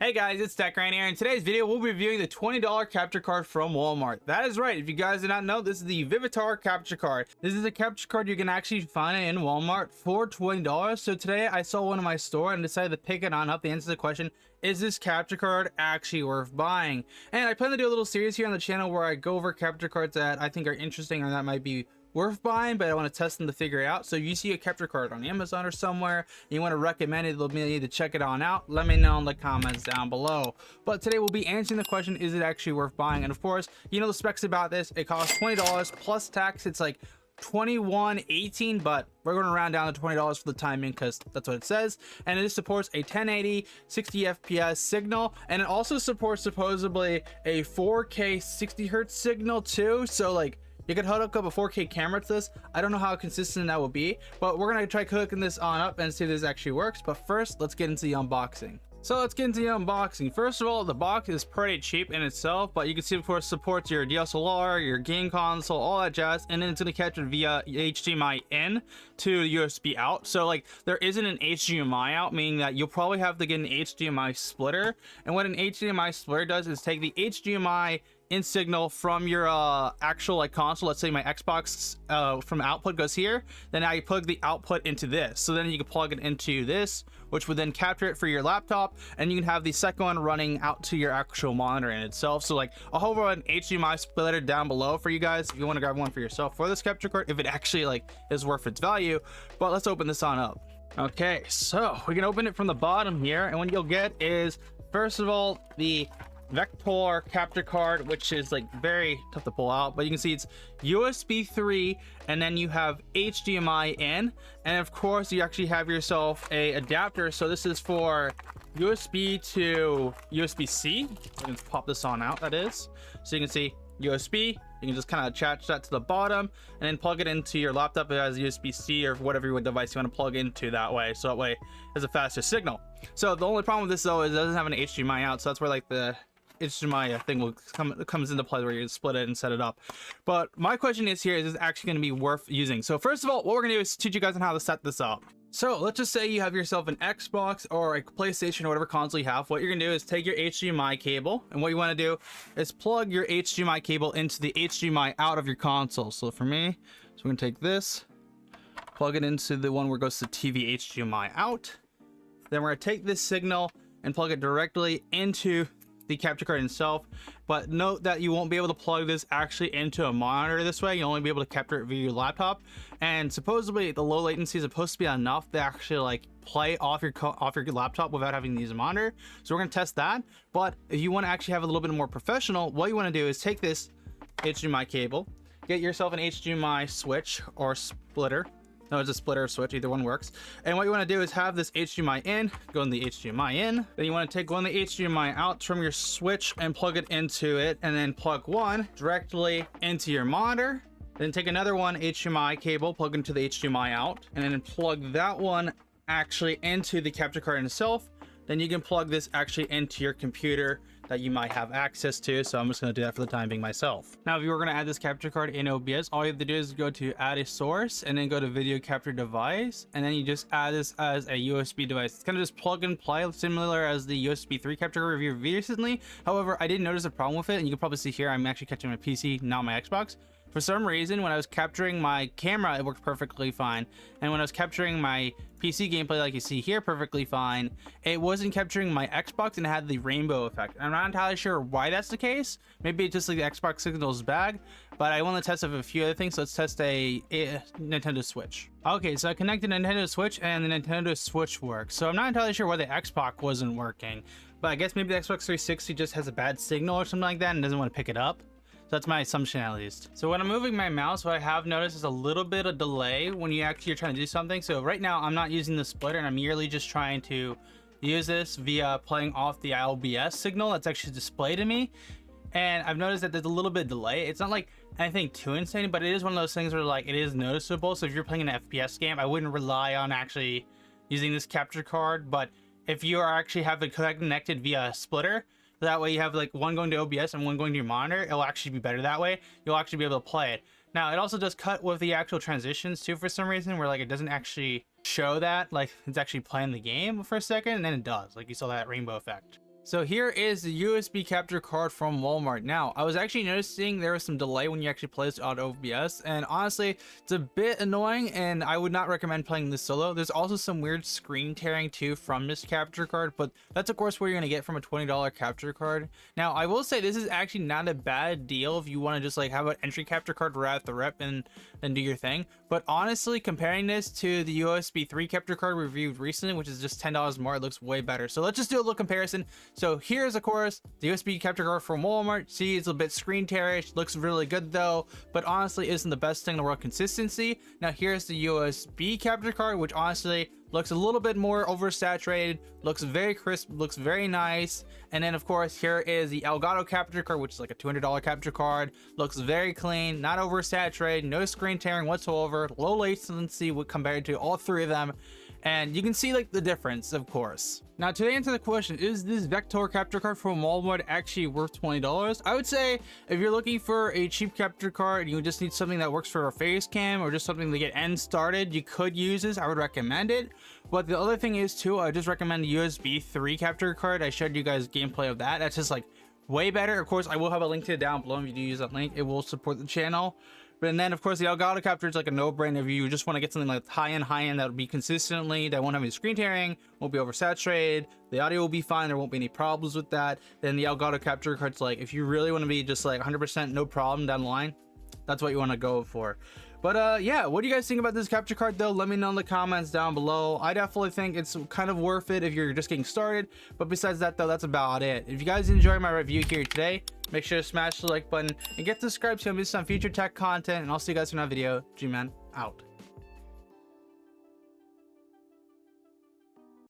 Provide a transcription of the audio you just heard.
Hey guys, it's TechRain here. In today's video, we'll be reviewing the $20 capture card from Walmart. That is right. If you guys did not know, this is the Vivitar Capture Card. This is a capture card you can actually find in Walmart for $20. So today I saw one in my store and decided to pick it on up to answer the question, is this capture card actually worth buying? And I plan to do a little series here on the channel where I go over capture cards that I think are interesting or that might be worth buying, but I want to test them to figure it out. So if you see a capture card on Amazon or somewhere and you want to recommend it, let me need to check it on out, let me know in the comments down below. But today we'll be answering the question, is it actually worth buying? And of course, you know the specs about this. It costs $20 plus tax. It's like $21.18, but we're going to round down to $20 for the timing because that's what it says. And it supports a 1080 60 fps signal, and it also supports supposedly a 4K 60 hertz signal too. So like, you could hook up a 4K camera to this. I don't know how consistent that will be, but we're gonna try hooking this on up and see if this actually works. But first, let's get into the unboxing. So let's get into the unboxing. First of all, the box is pretty cheap in itself, but you can see, of course, supports your DSLR, your game console, all that jazz, and then it's gonna capture via HDMI in to USB out. So like, there isn't an HDMI out, meaning that you'll probably have to get an HDMI splitter. And what an HDMI splitter does is take the HDMI in signal from your actual like console. Let's say my Xbox from output goes here, then I plug the output into this, so then you can plug it into this, which would then capture it for your laptop, and you can have the second one running out to your actual monitor in itself. So like, I'll hover an HDMI splitter down below for you guys if you want to grab one for yourself for this capture card, if it actually like is worth its value. But let's open this on up. Okay, so we can open it from the bottom here, and what you'll get is, first of all, the Vivitar Capture Card, which is like very tough to pull out, but you can see it's USB 3, and then you have HDMI in, and of course you actually have yourself a adapter. So this is for USB to USB-C. Let me pop this on out, that is. So you can see USB, you can just kind of attach that to the bottom and then plug it into your laptop as USB-C or whatever device you want to plug into that way. So that way it's a faster signal. So the only problem with this though is it doesn't have an HDMI out, so that's where like the HDMI thing will comes into play, where you split it and set it up. But my question is here, is this actually going to be worth using? So first of all, what we're going to do is teach you guys on how to set this up. So let's just say you have yourself an Xbox or a PlayStation or whatever console you have. What you're gonna do is take your HDMI cable, and what you want to do is plug your HDMI cable into the HDMI out of your console. So for me, so we're gonna take this, plug it into the one where it goes to TV HDMI out. Then we're gonna take this signal and plug it directly into the capture card itself. But note that you won't be able to plug this actually into a monitor this way. You'll only be able to capture it via your laptop, and supposedly the low latency is supposed to be enough to actually like play off your laptop without having to use a monitor. So we're gonna test that. But if you want to actually have a little bit more professional, what you want to do is take this HDMI cable, get yourself an HDMI switch or splitter. No, it's a splitter or switch, either one works. And what you want to do is have this HDMI in, go in the HDMI in. Then you want to take one of the HDMI out from your switch and plug it into it, and then plug one directly into your monitor. Then take another one HDMI cable, plug into the HDMI out, and then plug that one actually into the capture card itself. Then you can plug this actually into your computer that you might have access to. So I'm just going to do that for the time being myself. Now, if you were going to add this capture card in OBS, all you have to do is go to add a source and then go to video capture device. And then you just add this as a USB device. It's kind of just plug and play, similar as the USB 3 capture card reviewed recently. However, I did notice a problem with it. And you can probably see here, I'm actually catching my PC, not my Xbox. For some reason, when I was capturing my camera, it worked perfectly fine. And when I was capturing my PC gameplay, like you see here, perfectly fine, it wasn't capturing my Xbox and it had the rainbow effect. I'm not entirely sure why that's the case. Maybe it's just like the Xbox signal is bad, but I want to test a few other things. So let's test a Nintendo Switch. Okay, so I connected Nintendo Switch and the Nintendo Switch works. So I'm not entirely sure why the Xbox wasn't working, but I guess maybe the Xbox 360 just has a bad signal or something like that and doesn't want to pick it up. So that's my assumption at least. So when I'm moving my mouse, what I have noticed is a little bit of delay when you actually are trying to do something. So right now I'm not using the splitter, and I'm merely just trying to use this via playing off the ILBS signal that's actually displayed to me. And I've noticed that there's a little bit of delay. It's not like anything too insane, but it is one of those things where like it is noticeable. So if you're playing an FPS game, I wouldn't rely on actually using this capture card. But if you are actually have it connected via a splitter, that way you have like one going to OBS and one going to your monitor, it'll actually be better that way. You'll actually be able to play it. Now, it also does cut with the actual transitions too for some reason, where like it doesn't actually show that like it's actually playing the game for a second, and then it does, like you saw that rainbow effect. So here is the USB capture card from Walmart. Now, I was actually noticing there was some delay when you actually play this on OBS, and honestly, it's a bit annoying, and I would not recommend playing this solo. There's also some weird screen tearing too from this capture card, but that's of course what you're gonna get from a $20 capture card. Now, I will say this is actually not a bad deal if you want to just like have an entry capture card right at the rep and then do your thing. But honestly, comparing this to the USB 3 capture card we reviewed recently, which is just $10 more, it looks way better. So let's just do a little comparison. So here's of course the USB capture card from Walmart. See, it's a bit screen tearish, looks really good though, but honestly isn't the best thing in the world consistency. Now here's the USB capture card, which honestly looks a little bit more oversaturated, looks very crisp, looks very nice. And then of course here is the Elgato capture card, which is like a $200 capture card, looks very clean, not oversaturated, no screen tearing whatsoever, low latency compared to all three of them. And you can see like the difference, of course. Now, to answer the question, is this Vivitar capture card from Walmart actually worth $20? I would say if you're looking for a cheap capture card, you just need something that works for a face cam or just something to get end started, you could use this. I would recommend it. But the other thing is too, I just recommend the USB 3 capture card. I showed you guys gameplay of that. That's just like way better. Of course, I will have a link to it down below. If you do use that link, it will support the channel. And then of course the Elgato capture is like a no-brainer. If you just want to get something like high-end that will be consistently, that won't have any screen tearing, won't be oversaturated, the audio will be fine, there won't be any problems with that, then the Elgato capture card's like, if you really want to be just like 100% no problem down the line, that's what you want to go for. But yeah, what do you guys think about this capture card though? Let me know in the comments down below. I definitely think it's kind of worth it if you're just getting started, but besides that though, that's about it. If you guys enjoyed my review here today, make sure to smash the like button and get subscribed so you don't miss some future tech content, and I'll see you guys in another video. GMAN out.